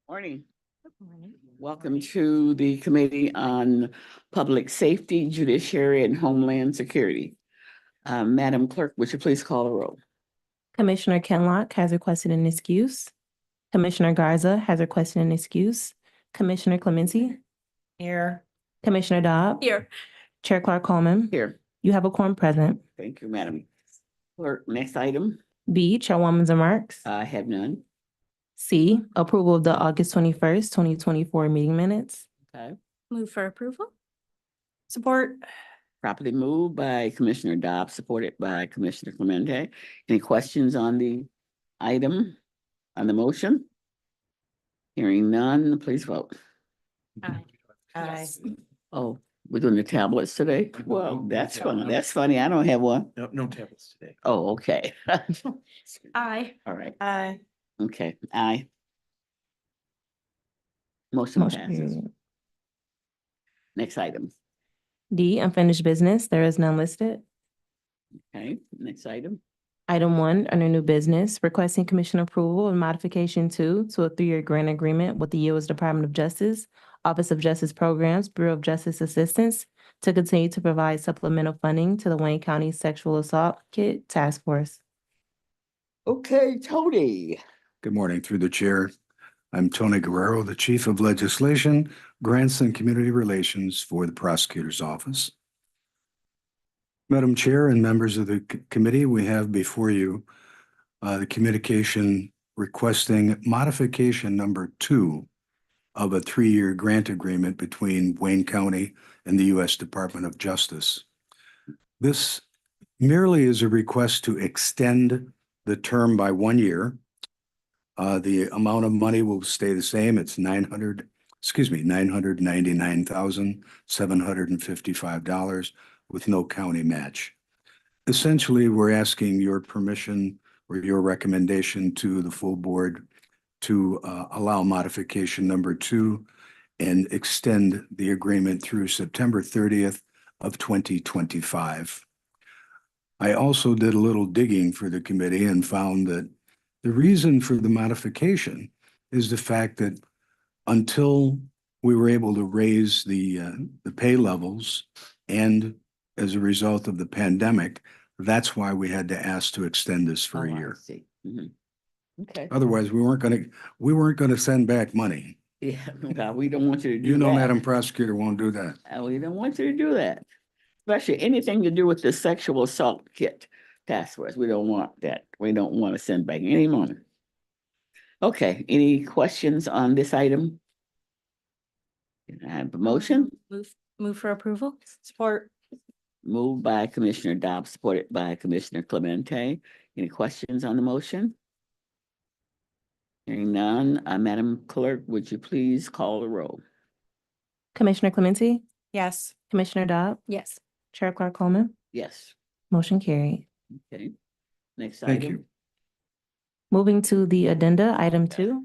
Morning. Welcome to the Committee on Public Safety, Judiciary, and Homeland Security. Madam Clerk, would you please call the roll? Commissioner Kenlock has requested an excuse. Commissioner Garza has requested an excuse. Commissioner Clemente. Here. Commissioner Dobb. Here. Chair Clark Coleman. Here. You have a quorum present. Thank you, Madam Clerk. Next item. B, Chairwoman's remarks. I have none. C, approval of the August 21st, 2024 meeting minutes. Okay. Move for approval. Support. Properly moved by Commissioner Dobbs, supported by Commissioner Clemente. Any questions on the item, on the motion? Hearing none, please vote. Aye. Aye. Oh, we're doing the tablets today? Well, that's funny. That's funny. I don't have one. No tablets today. Oh, okay. Aye. All right. Aye. Okay, aye. Motion passes. carried. Next item. D, unfinished business. There is none listed. Okay, next item. Item 1, under new business, requesting commission approval of modification to a 3-year grant agreement with the U.S. Department of Justice, Office of Justice Programs, Bureau of Justice Assistance to continue to provide supplemental funding to the Wayne County Sexual Assault Kit Task Force. Okay, Tony. Good morning, through the chair. I'm Tony Guerrero, the Chief of Legislation, Grants and Community Relations for the Prosecutor's Office. Madam Chair and members of the committee, we have before you the communication requesting modification number 2 of a 3-year grant agreement between Wayne County and the U.S. Department of Justice. This merely is a request to extend the term by 1 year. The amount of money will stay the same. It's $999,755 with no county match. Essentially, we're asking your permission or your recommendation to the full board to allow modification number 2 and extend the agreement through September 30th of 2025. I also did a little digging for the committee and found that the reason for the modification is the fact that until we were able to raise the pay levels, and as a result of the pandemic, that's why we had to ask to extend this for a year. Okay. Otherwise, we weren't gonna send back money. Yeah, no, we don't want you to do that. You know, Madam Prosecutor won't do that. We don't want you to do that. Especially anything to do with the sexual assault kit task force. We don't want that. We don't want to send back any money. Okay, any questions on this item? Can I have a motion? Move for approval. Support. Moved by Commissioner Dobbs, supported by Commissioner Clemente. Any questions on the motion? Hearing none, Madam Clerk, would you please call the roll? Commissioner Clemente. Yes. Commissioner Dobb. Yes. Chair Clark Coleman. Yes. Motion carried. Okay. Next Thank item. you. Moving to the addenda, item 2,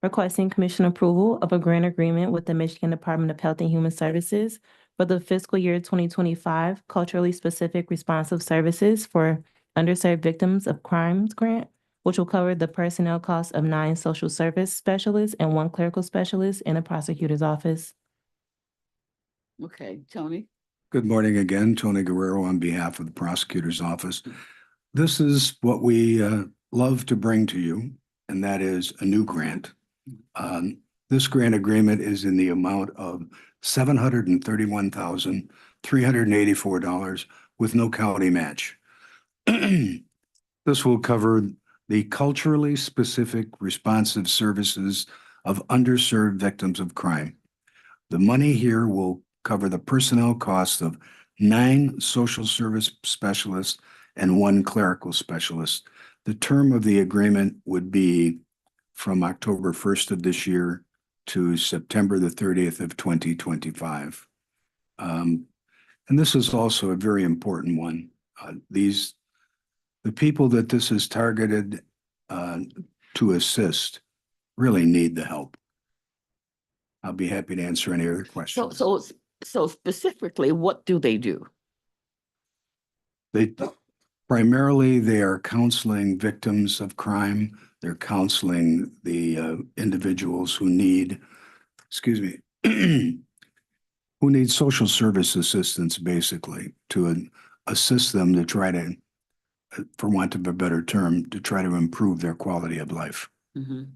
requesting commission approval of a grant agreement with the Michigan Department of Health and Human Services for the fiscal year 2025 culturally specific responsive services for underserved victims of crimes grant, which will cover the personnel costs of 9 social service specialists and 1 clerical specialist in the prosecutor's office. Okay, Tony. Good morning again, Tony Guerrero on behalf of the Prosecutor's Office. This is what we love to bring to you, and that is a new grant. This grant agreement is in the amount of $731,384 with no county match. This will cover the culturally specific responsive services of underserved victims of crime. The money here will cover the personnel costs of 9 social service specialists and 1 clerical specialist. The term of the agreement would be from October 1st of this year to September the 30th of 2025. And this is also a very important one. The people that this is targeted to assist really need the help. I'll be happy to answer any other questions. So specifically, what do they do? Primarily, they are counseling victims of crime They're counseling the individuals who need, excuse me, who need social service assistance, basically, to assist them to try to, for want of a better term, to try to improve their quality of life. Mhm.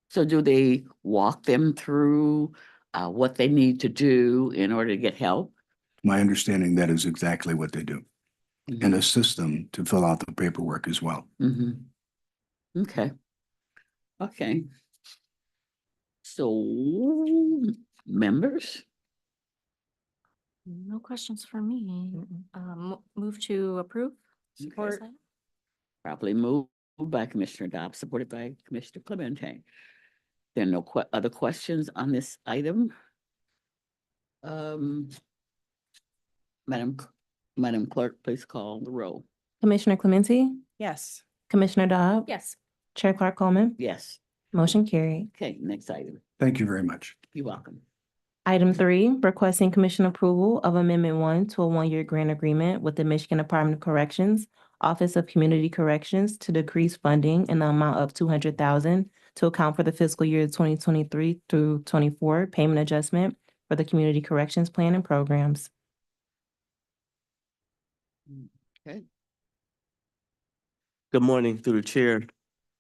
So do they walk them through what they need to do in order to get help? My understanding, that is exactly what they do, and assist them to fill out the paperwork as well. Mhm. Okay. Okay. So, members, No questions for me. Move to approve. Support. Properly moved by Commissioner Dobbs, supported by Commissioner Clemente. There are no other questions on this item. Um, Madam, Madam Clerk, please call the roll. Commissioner Clemente, Yes. Commissioner Dobb, Yes. Chair Clark Coleman, Yes. motion carried. Okay, next item. Thank you very much. You're welcome. Item 3, requesting commission approval of Amendment 1 to a 1-year grant agreement with the Michigan Department of Corrections, Office of Community Corrections to decrease funding in the amount of $200,000 to account for the fiscal year 2023 through 24 payment adjustment for the Community Corrections Plan and programs. Okay. Good morning, through the chair,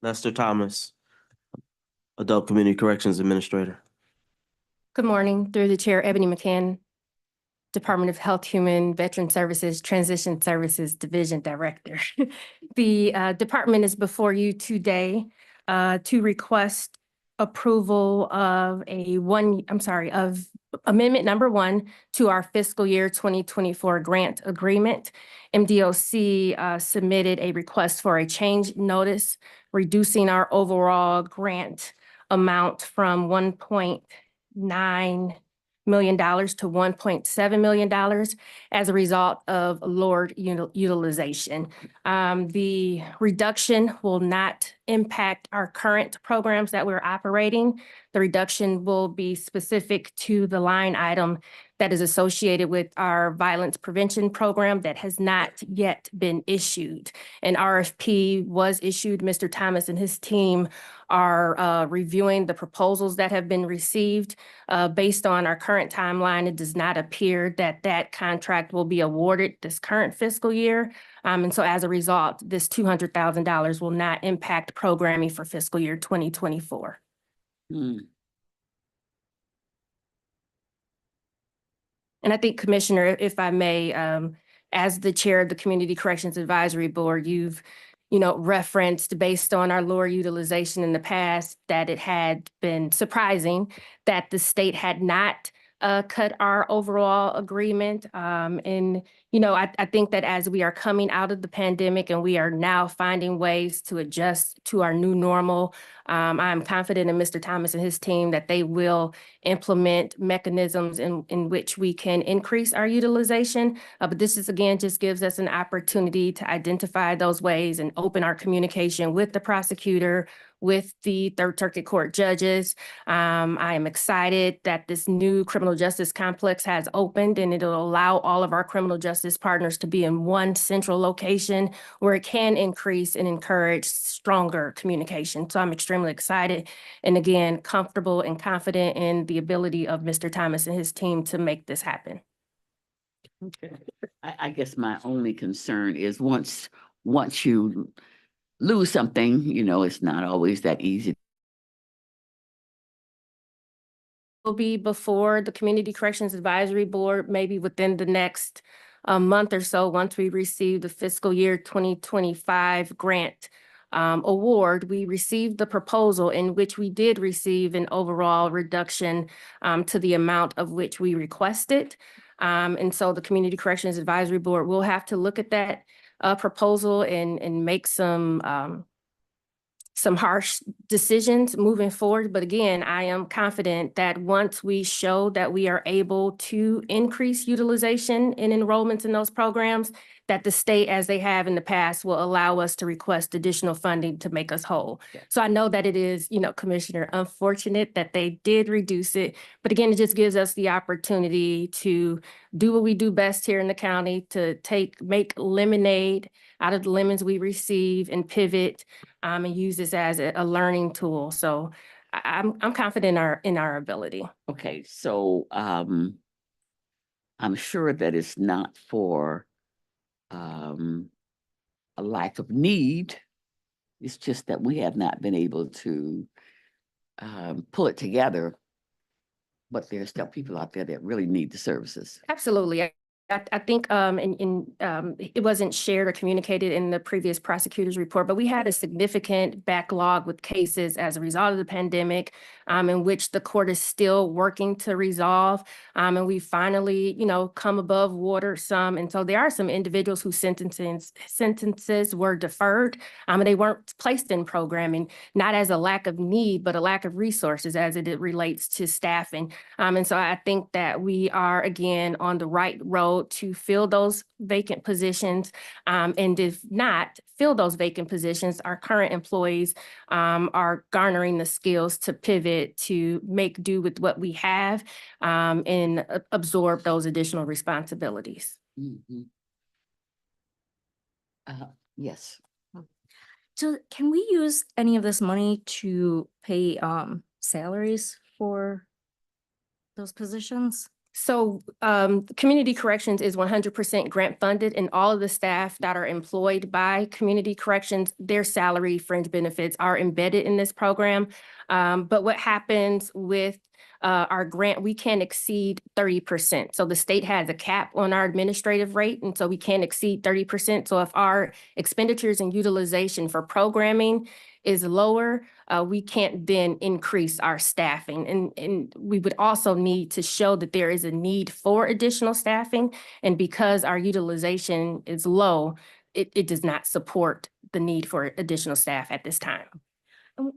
Lester Thomas, Adult Community Corrections Administrator. Good morning, through the chair, Ebony McCann, Department of Health, Human Veteran Services, Transition Services Division Director. The department is before you today to request approval of of amendment number 1 to our fiscal year 2024 grant agreement. MDOC submitted a request for a change notice, reducing our overall grant amount from $1.9 million to $1.7 million as a result of lowered utilization. The reduction will not impact our current programs that we're operating. The reduction will be specific to the line item that is associated with our violence prevention program that has not yet been issued. An RFP was issued. Mr. Thomas and his team are reviewing the proposals that have been received. Based on our current timeline, it does not appear that that contract will be awarded this current fiscal year. And so as a result, this $200,000 will not impact programming for fiscal year 2024. Hmm. And I think, Commissioner, if I may, as the chair of the Community Corrections Advisory Board, you've referenced, based on our lower utilization in the past, that it had been surprising that the state had not cut our overall agreement. I think that as we are coming out of the pandemic and we are now finding ways to adjust to our new normal, I'm confident in Mr. Thomas and his team that they will implement mechanisms in which we can increase our utilization. But this is, again, just gives us an opportunity to identify those ways and open our communication with the prosecutor, with the Third Circuit Court judges. I am excited that this new criminal justice complex has opened, and it'll allow all of our criminal justice partners to be in one central location where it can increase and encourage stronger communication. So I'm extremely excited and, again, comfortable and confident in the ability of Mr. Thomas and his team to make this happen. Okay. I guess my only concern is once you lose something, it's not always that easy. Will be before the Community Corrections Advisory Board, maybe within the next month or so, once we receive the fiscal year 2025 grant award. We received the proposal in which we did receive an overall reduction to the amount of which we requested. And so the Community Corrections Advisory Board will have to look at that proposal and make some harsh decisions moving forward. But again, I am confident that once we show that we are able to increase utilization and enrollments in those programs, that the state, as they have in the past, will allow us to request additional funding to make us whole. Yeah. So I know that it is, Commissioner, unfortunate that they did reduce it. But again, it just gives us the opportunity to do what we do best here in the county, to make lemonade out of the lemons we receive and pivot and use this as a learning tool. So I'm confident in our ability. Okay, so I'm sure that it's not for a lack of need. It's just that we have not been able to pull it together. But there's still people out there that really need the services. Absolutely. I think it wasn't shared or communicated in the previous prosecutor's report, but we had a significant backlog with cases as a result of the pandemic, in which the court is still working to resolve. And we finally, come above water some. And so there are some individuals whose sentences were deferred, and they weren't placed in programming, not as a lack of need, but a lack of resources as it relates to staffing. And so I think that we are, again, on the right road to fill those vacant positions. And if not fill those vacant positions, our current employees are garnering the skills to pivot, to make do with what we have, and absorb those additional responsibilities. Mhm. Yes. So can we use any of this money to pay salaries for those positions? So community corrections is 100% grant funded, and all of the staff that are employed by community corrections, their salary fringe benefits are embedded in this program. But what happens with our grant, we can't exceed 30%. So the state has a cap on our administrative rate, and so we can't exceed 30%. So if our expenditures and utilization for programming is lower, we can't then increase our staffing. And we would also need to show that there is a need for additional staffing. And because our utilization is low, it does not support the need for additional staff at this time.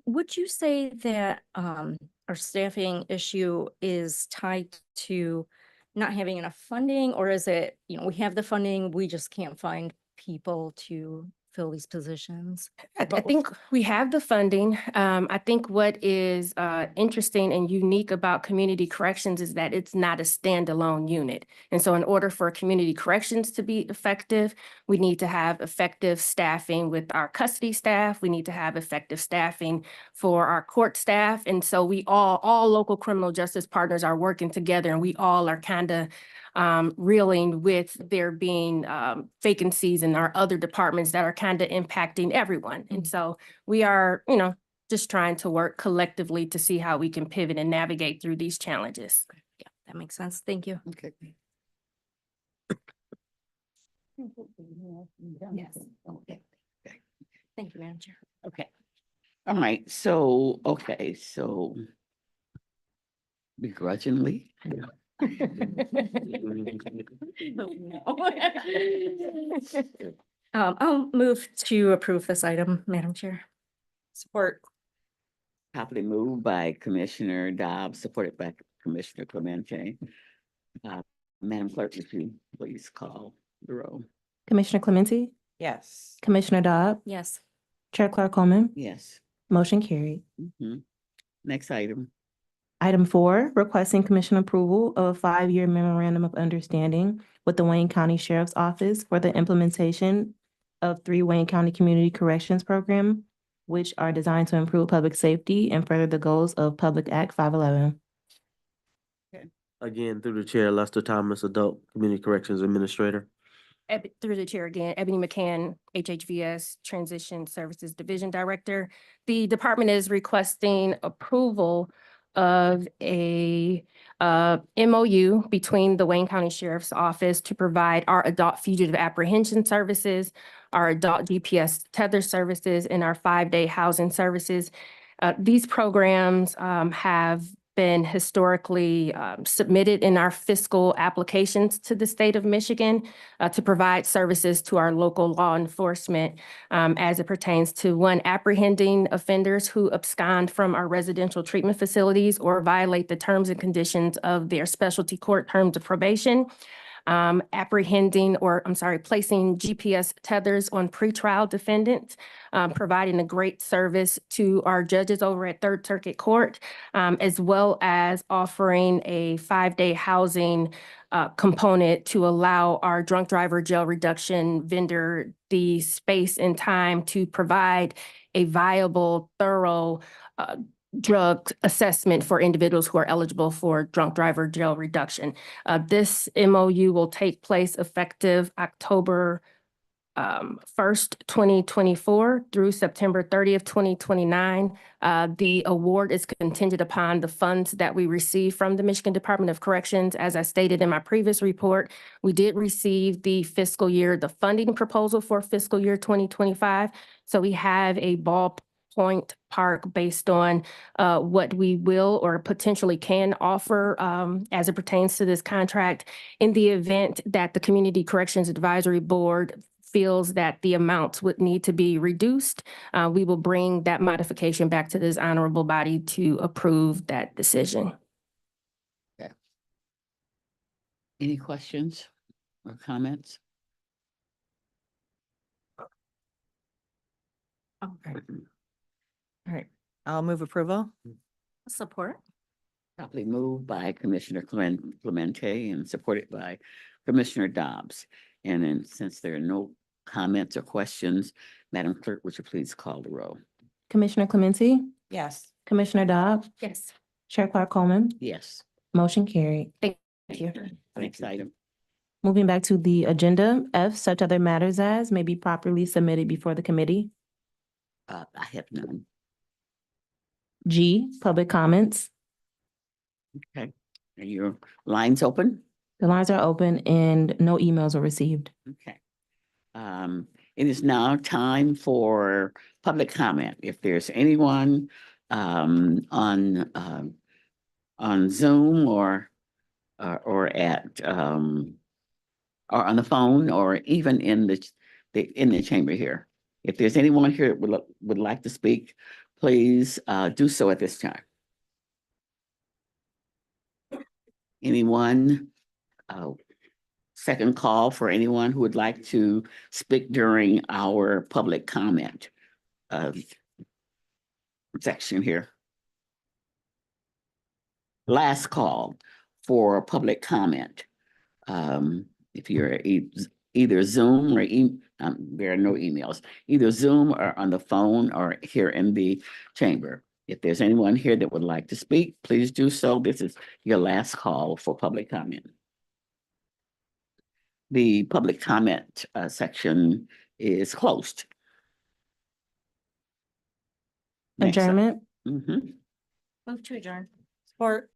Would you say that our staffing issue is tied to not having enough funding, or is it, we have the funding, we just can't find people to fill these positions? I think we have the funding. I think what is interesting and unique about community corrections is that it's not a standalone unit. And so in order for community corrections to be effective, we need to have effective staffing with our custody staff. We need to have effective staffing for our court staff. And so we all local criminal justice partners are working together, and we all are kind of reeling with there being vacancies in our other departments that are kind of impacting everyone. And so we are, just trying to work collectively to see how we can pivot and navigate through these challenges. Yeah, that makes sense. Thank you. Okay. Yes. Okay. Thank you, Madam Chair. Okay. All right. So, begrudgingly. I'll move to approve this item, Madam Chair. Support. Happily moved by Commissioner Dobbs, supported by Commissioner Clemente. Madam Clerk, would you please call the roll? Commissioner Clemente, Yes. Commissioner Dobb, Yes. Chair Clark Coleman, Yes. motion carried. Mhm. Next item. Item 4, requesting commission approval of a 5-year memorandum of understanding with the Wayne County Sheriff's Office for the implementation of 3 Wayne County Community Corrections Program, which are designed to improve public safety and further the goals of Public Act 511. Again, through the chair, Lester Thomas, Adult Community Corrections Administrator. Through the chair again, Ebony McCann, HHVS Transition Services Division Director. The department is requesting approval of a MOU between the Wayne County Sheriff's Office to provide our adult fugitive apprehension services, our adult GPS tether services, and our 5-day housing services. These programs have been historically submitted in our fiscal applications to the state of Michigan to provide services to our local law enforcement as it pertains to, 1, apprehending offenders who abscond from our residential treatment facilities or violate the terms and conditions of their specialty court terms of probation. placing GPS tethers on pretrial defendants, providing a great service to our judges over at Third Circuit Court, as well as offering a 5-day housing component to allow our drunk driver jail reduction vendor the space and time to provide a viable, thorough drug assessment for individuals who are eligible for drunk driver jail reduction. This MOU will take place effective October 1st, 2024 through September 30th, 2029. The award is contingent upon the funds that we receive from the Michigan Department of Corrections. As I stated in my previous report, we did receive the funding proposal for fiscal year 2025. So we have a ballpoint park based on what we will or potentially can offer as it pertains to this contract. In the event that the Community Corrections Advisory Board feels that the amounts would need to be reduced, we will bring that modification back to this honorable body to approve that decision. Any questions or comments? Okay. All right, I'll move approval. Support. Properly moved by Commissioner Clemente and supported by Commissioner Dobbs. And then since there are no comments or questions, Madam Clerk, would you please call the roll? Commissioner Clemente, Yes. Commissioner Dobbs, Yes. Chair Clark Coleman, Yes. motion carried. Thank you. Next item. Moving back to the agenda, F, such other matters as may be properly submitted before the committee. I have none. G, public comments. Okay. Are your lines open? The lines are open and no emails were received. Okay. It is now time for public comment. If there's anyone on Zoom or at or on the phone or even in the chamber here. If there's anyone here that would like to speak, please do so at this time. Anyone? Second call for anyone who would like to speak during our public comment section here. Last call for public comment. If you're either Zoom or there are no emails, either Zoom or on the phone or here in the chamber. If there's anyone here that would like to speak, please do so. This is your last call for public comment. The public comment section is closed. Next up. Adjournment. Mhm. Move to adjourn. Support.